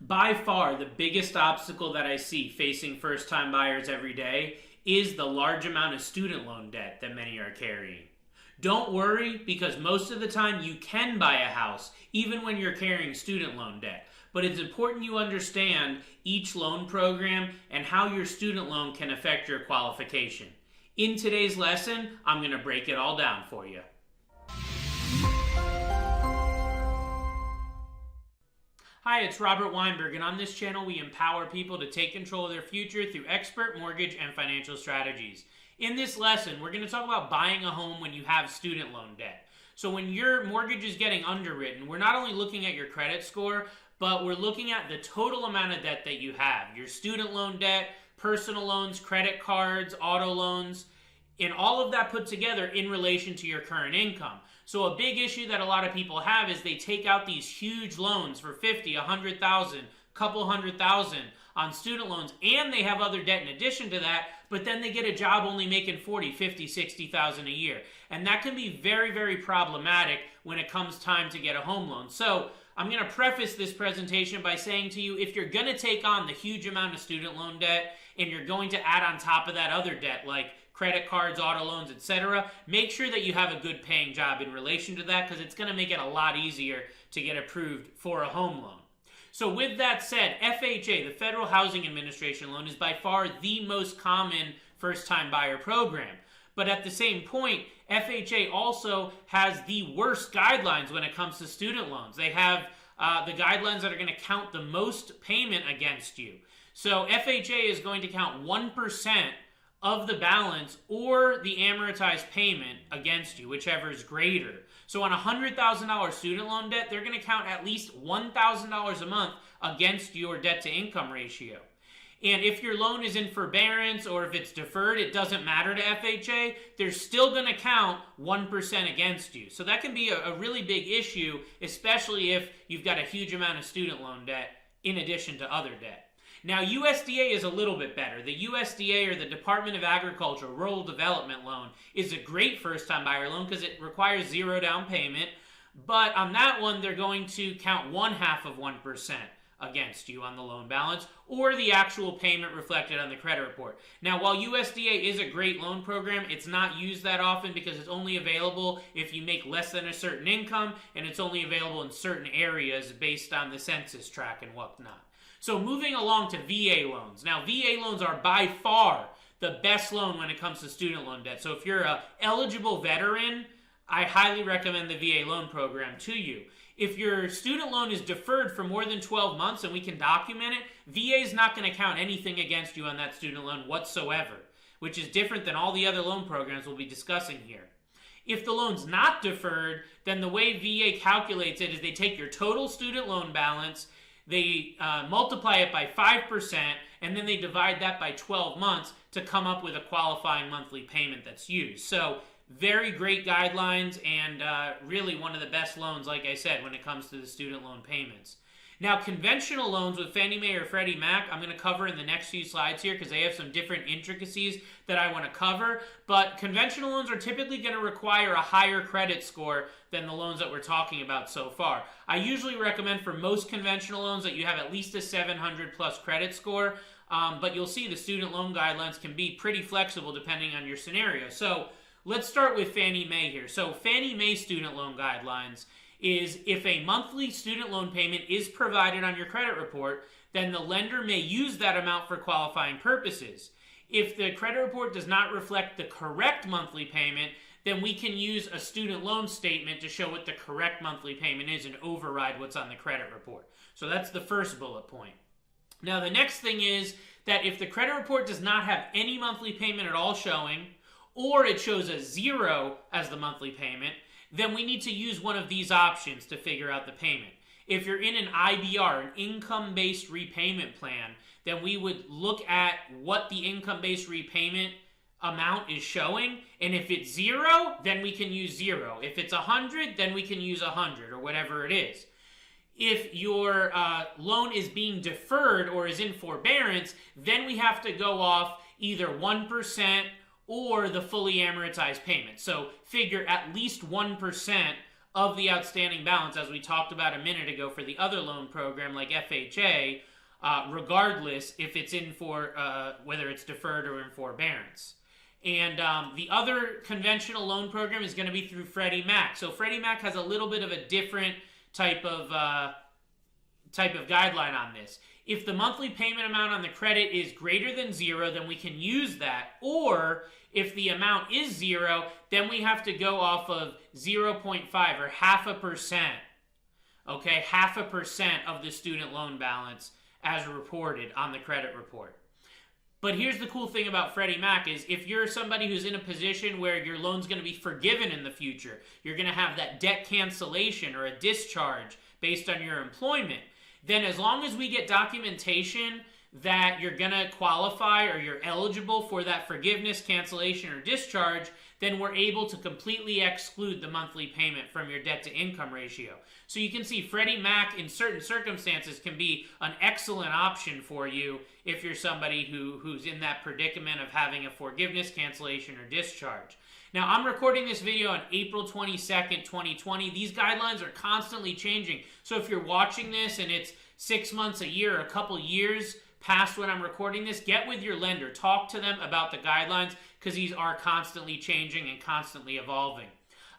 By far, the biggest obstacle that I see facing first-time buyers every day is the large amount of student loan debt that many are carrying. Don't worry, because most of the time you can buy a house, even when you're carrying student loan debt. But it's important you understand each loan program and how your student loan can affect your qualification. In today's lesson, I'm going to break it all down for you. Hi, it's Robert Weinberg, and on this channel we empower people to take control of their future through expert mortgage and financial strategies. In this lesson, we're going to talk about buying a home when you have student loan debt. So when your mortgage is getting underwritten, we're not only looking at your credit score, but we're looking at the total amount of debt that you have. Your student loan debt, personal loans, credit cards, auto loans, and all of that put together in relation to your current income. So a big issue that a lot of people have is they take out these huge loans for $50,000, $100,000, couple $100,000 on student loans, and they have other debt in addition to that, but then they get a job only making $40,000, $50,000, $60,000 a year. And that can be very, very problematic when it comes time to get a home loan. So I'm going to preface this presentation by saying to you, if you're going to take on the huge amount of student loan debt and you're going to add on top of that other debt like credit cards, auto loans, etc., make sure that you have a good paying job in relation to that, because it's going to make it a lot easier to get approved for a home loan. So with that said, FHA, the Federal Housing Administration loan, is by far the most common first-time buyer program. But at the same point, FHA also has the worst guidelines when it comes to student loans. They have the guidelines that are going to count the most payment against you. So FHA is going to count 1% of the balance or the amortized payment against you, whichever is greater. So on a $100,000 student loan debt, they're going to count at least $1,000 a month against your debt-to-income ratio. And if your loan is in forbearance or if it's deferred, it doesn't matter to FHA. They're still going to count 1% against you. So that can be a really big issue, especially if you've got a huge amount of student loan debt in addition to other debt. Now, USDA is a little bit better. The USDA, or the Department of Agriculture Rural Development Loan, is a great first-time buyer loan because it requires zero down payment. But on that one, they're going to count 0.5% against you on the loan balance, or the actual payment reflected on the credit report. Now, while USDA is a great loan program, it's not used that often because it's only available if you make less than a certain income, and it's only available in certain areas based on the census tract and whatnot. So moving along to VA loans. Now, VA loans are by far the best loan when it comes to student loan debt. So if you're an eligible veteran, I highly recommend the VA loan program to you. If your student loan is deferred for more than 12 months and we can document it, VA is not going to count anything against you on that student loan whatsoever, which is different than all the other loan programs we'll be discussing here. If the loan's not deferred, then the way VA calculates it is they take your total student loan balance, they multiply it by 5%, and then they divide that by 12 months to come up with a qualifying monthly payment that's used. So very great guidelines, and really one of the best loans, like I said, when it comes to the student loan payments. Now, conventional loans with Fannie Mae or Freddie Mac, I'm going to cover in the next few slides here because they have some different intricacies that I want to cover. But conventional loans are typically going to require a higher credit score than the loans that we're talking about so far. I usually recommend for most conventional loans that you have at least a 700 plus credit score. But you'll see the student loan guidelines can be pretty flexible depending on your scenario. So let's start with Fannie Mae here. So Fannie Mae student loan guidelines is if a monthly student loan payment is provided on your credit report, then the lender may use that amount for qualifying purposes. If the credit report does not reflect the correct monthly payment, then we can use a student loan statement to show what the correct monthly payment is and override what's on the credit report. So that's the first bullet point. Now, the next thing is that if the credit report does not have any monthly payment at all showing, or it shows a 0 as the monthly payment, then we need to use one of these options to figure out the payment. If you're in an IBR, an income-based repayment plan, then we would look at what the income-based repayment amount is showing, and if it's 0, then we can use 0. If it's 100, then we can use 100, or whatever it is. If your loan is being deferred or is in forbearance, then we have to go off either 1% or the fully amortized payment. So figure at least 1% of the outstanding balance, as we talked about a minute ago for the other loan program like FHA, regardless if it's in for, whether it's deferred or in forbearance. And the other conventional loan program is going to be through Freddie Mac. So Freddie Mac has a little bit of a different type of guideline on this. If the monthly payment amount on the credit is greater than 0, then we can use that. Or if the amount is 0, then we have to go off of 0.5 or 0.5%. Okay, 0.5% of the student loan balance as reported on the credit report. But here's the cool thing about Freddie Mac is if you're somebody who's in a position where your loan's going to be forgiven in the future, you're going to have that debt cancellation or a discharge based on your employment, then as long as we get documentation that you're going to qualify or you're eligible for that forgiveness, cancellation, or discharge, then we're able to completely exclude the monthly payment from your debt-to-income ratio. So you can see Freddie Mac in certain circumstances can be an excellent option for you if you're somebody who's in that predicament of having a forgiveness, cancellation, or discharge. Now, I'm recording this video on April 22nd, 2020. These guidelines are constantly changing. So if you're watching this and it's 6 months, a year, or a couple years past when I'm recording this, get with your lender. Talk to them about the guidelines because these are constantly changing and constantly evolving.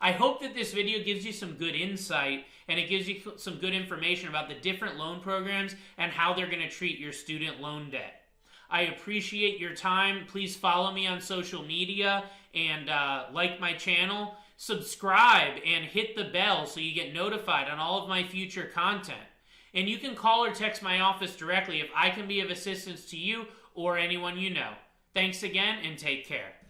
I hope that this video gives you some good insight and it gives you some good information about the different loan programs and how they're going to treat your student loan debt. I appreciate your time. Please follow me on social media and like my channel. Subscribe and hit the bell so you get notified on all of my future content. And you can call or text my office directly if I can be of assistance to you or anyone you know. Thanks again and take care.